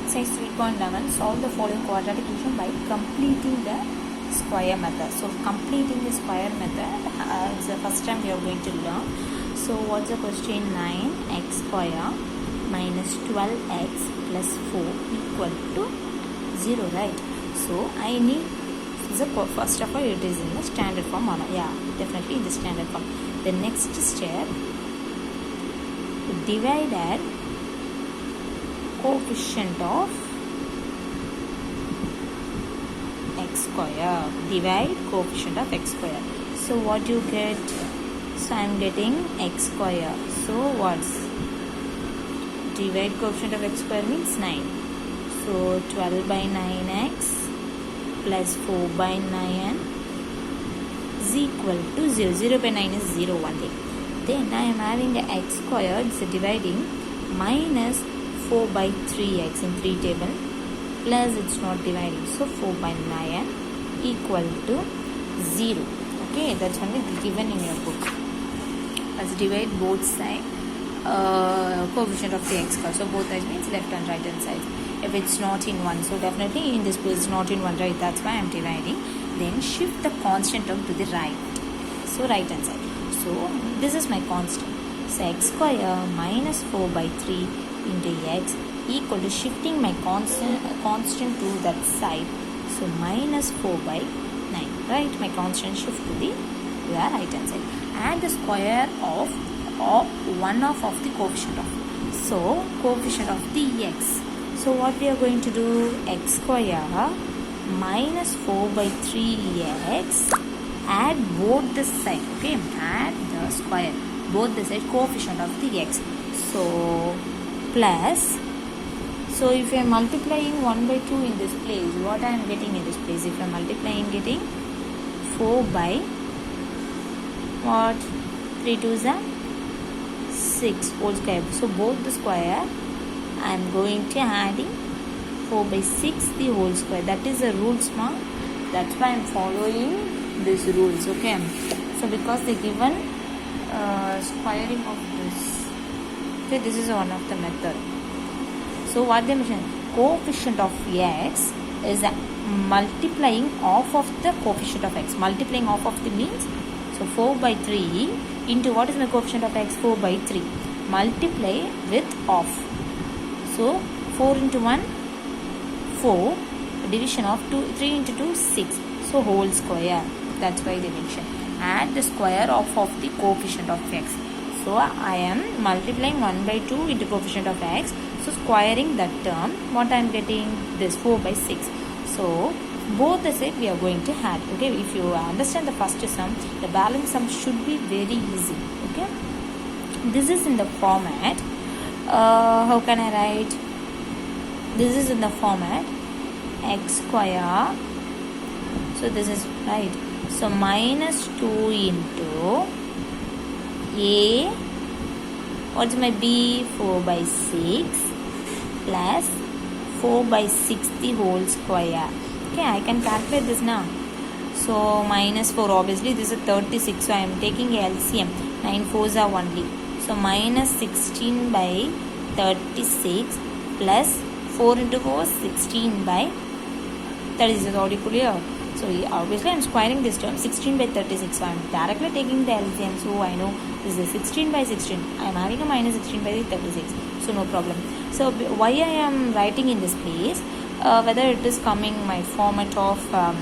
Exercise 3.11, solve the following quadratic equation by completing the square method. So completing the square method is the first time we are going to learn. So what's the question? 9x square minus 12x plus 4 equal to 0, right? So I need the first of all it is in the standard form. Yeah, definitely in the standard form. The next step, divided coefficient of x square. Divide coefficient of x square. So what you get? So I am getting x square. So what's divide coefficient of x square means 9. So 12 by 9x plus 4 by 9 is equal to 0. 0 by 9 is 0 only. Then I am having the x squared, so dividing minus 4 by 3x in 3 table plus it's not dividing, so 4 by 9 equal to 0. Okay, that's only given in your book. Let's divide both sides, coefficient of the x square. So both sides means left and right hand side. If it's not in 1, so definitely in this place not in 1, right? That's why I'm dividing. Then shift the constant term to the right. So right hand side. So this is my constant. So x square minus 4 by 3 into x equal to shifting my constant to that side. So minus 4 by 9, right? My constant shift to the right hand side. Add the square of one of the coefficient of. So coefficient of the x. So what we are going to do? X square minus 4 by 3x. Add both the side. Okay, add the square both the side coefficient of the x. So plus, so if I am multiplying 1 by 2 in this place, what I am getting in this place? If I am multiplying, getting 4 by what? 3 2s are 6 whole square. So both the square I am going to adding 4 by 6 the whole square. That is the rules, ma. That's why I am following these rules. Okay. So because they given squaring of this. Okay, this is one of the method. So what they mention? Coefficient of x is multiplying off of the coefficient of x. Multiplying off of the means, so 4 by 3 into what is my coefficient of x? 4 by 3. Multiply with off. So 4 into 1, 4. Division of 3 into 2, 6. So whole square. That's why they mention. Add the square of the coefficient of x. So I am multiplying 1 by 2 into coefficient of x. So squaring that term, what I am getting? This 4 by 6. So both the side we are going to add. Okay, if you understand the first sum, the balance sum should be very easy. Okay, this is in the format. How can I write? This is in the format x square. So this is right. So minus 2 into a, what's my b? 4 by 6 plus 4 by 6 the whole square. Okay, I can calculate this now. So minus 4, obviously this is 36. So I am taking LCM. 9 4s are only. So minus 16 by 36 plus 4 into 4, 16 by 36. Already clear. So obviously I am squaring this term, 16 by 36. So I am directly taking the LCM. So I know this is 16 by 16. I am having a minus 16 by 36. So no problem. So why I am writing in this place, whether it is coming my format of a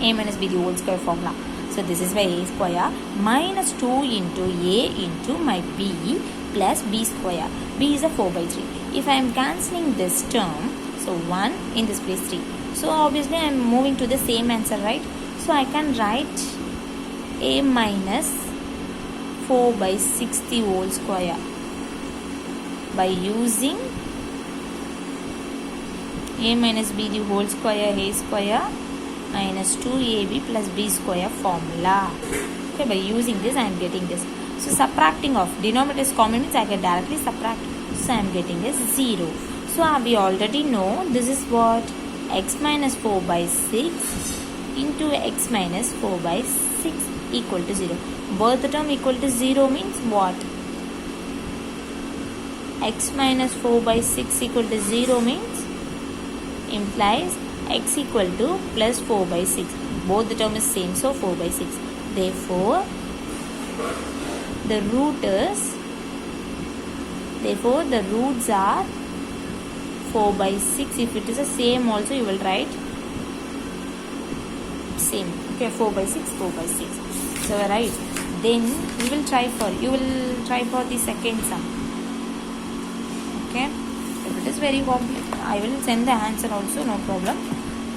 minus b the whole square formula. So this is by a square minus 2 into a into my b plus b square. B is a 4 by 3. If I am cancelling this term, so 1 in this place 3. So obviously I am moving to the same answer, right? So I can write a minus 4 by 6 the whole square by using a minus b the whole square, a square minus 2ab plus b square formula. Okay, by using this I am getting this. So subtracting off, denominator is common means I can directly subtract. So I am getting this 0. So we already know this is what? X minus 4 by 6 into x minus 4 by 6 equal to 0. Both term equal to 0 means what? x minus 4 by 6 equal to 0 means implies x equal to plus 4 by 6. Both the term is same, so 4 by 6. Therefore, the roots are 4 by 6. If it is the same also, you will write same. Okay, 4 by 6, 4 by 6. So right. Then you will try for the second sum. Okay. If it is very complex, I will send the answer also, no problem.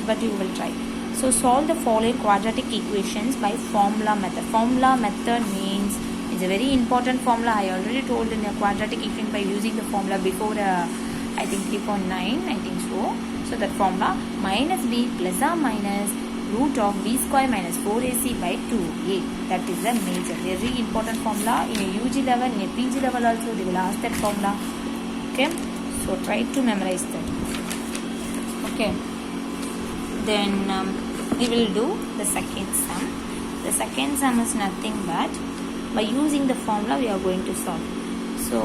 But you will try. So solve the following quadratic equations by formula method. Formula method means it's a very important formula. I already told in a quadratic equation by using the formula before I think 3.9, I think so. So that formula minus b plus or minus root of b square minus 4ac by 2a. That is the major, very important formula. In a UG level, in a PG level also, they will ask that formula. Okay. So try to memorize that. Okay. Then we will do the second sum. The second sum is nothing but by using the formula we are going to solve. So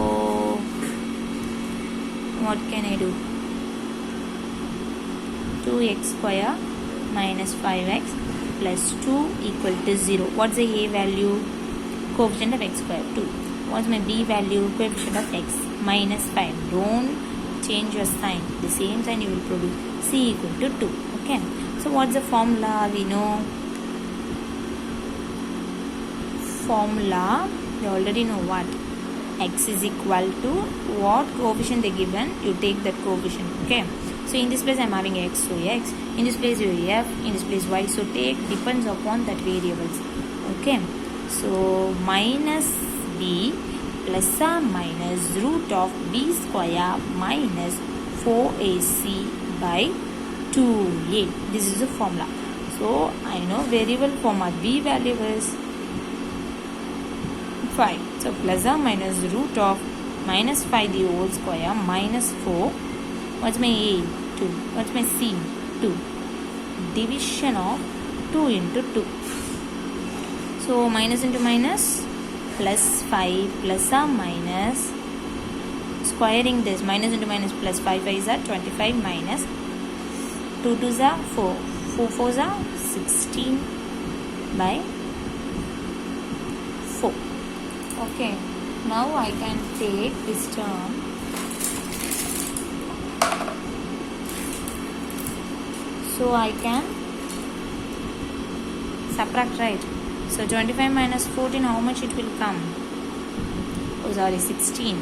what can I do? 2x square minus 5x plus 2 equal to 0. What's the a value? Coefficient of x square 2. What's my b value? Coefficient of x minus 5. Don't change your sign. The same sign you will produce. C equal to 2. Okay. So what's the formula? We know formula. You already know what. X is equal to what coefficient they given. You take that coefficient. Okay. So in this place I am having x, so x. In this place you have f. In this place y. So take depends upon that variables. Okay. So minus b plus or minus root of b square minus 4ac by 2a. This is the formula. So I know variable formula. B value is 5. So plus or minus root of minus 5 the whole square minus 4. What's my a? 2. What's my c? 2. Division of 2 into 2. So minus into minus plus 5 plus or minus squaring this minus into minus plus 5 5 are 25 minus 2 2s are 4. 4 4s are 16 by 4. Okay. Now I can take this term. So I can subtract, right? So 25 minus 14, how much it will come? Oh sorry, 16.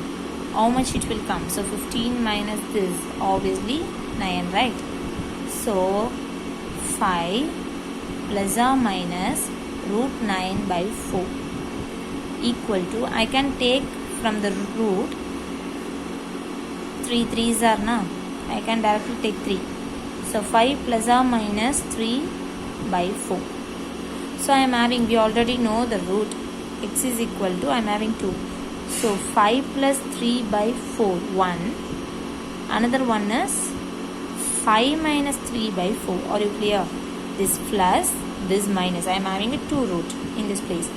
How much it will come? So 15 minus this, obviously 9, right? So 5 plus or minus root 9 by 4 equal to, I can take from the root 3 3s are na, I can directly take 3. So 5 plus or minus 3 by 4. So I am having, we already know the root. X is equal to, I am having 2. So 5 plus 3 by 4, 1. Another one is 5 minus 3 by 4. Are you clear? This plus, this minus. I am having a 2 root in this place.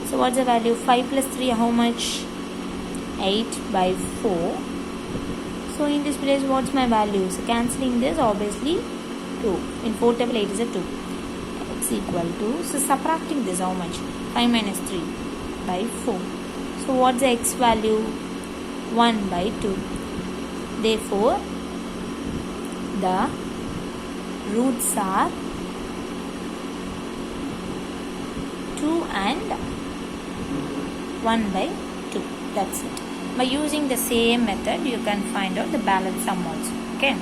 So what's the value? 5 plus 3, how much? 8 by 4. So in this place, what's my value? So cancelling this, obviously 2. In 4 table, 8 is a 2. X equal to, so subtracting this, how much? 5 minus 3 by 4. So what's the x value? 1 by 2. Therefore, the roots are 2 and 1 by 2. That's it. By using the same method, you can find out the balance sum also. Okay.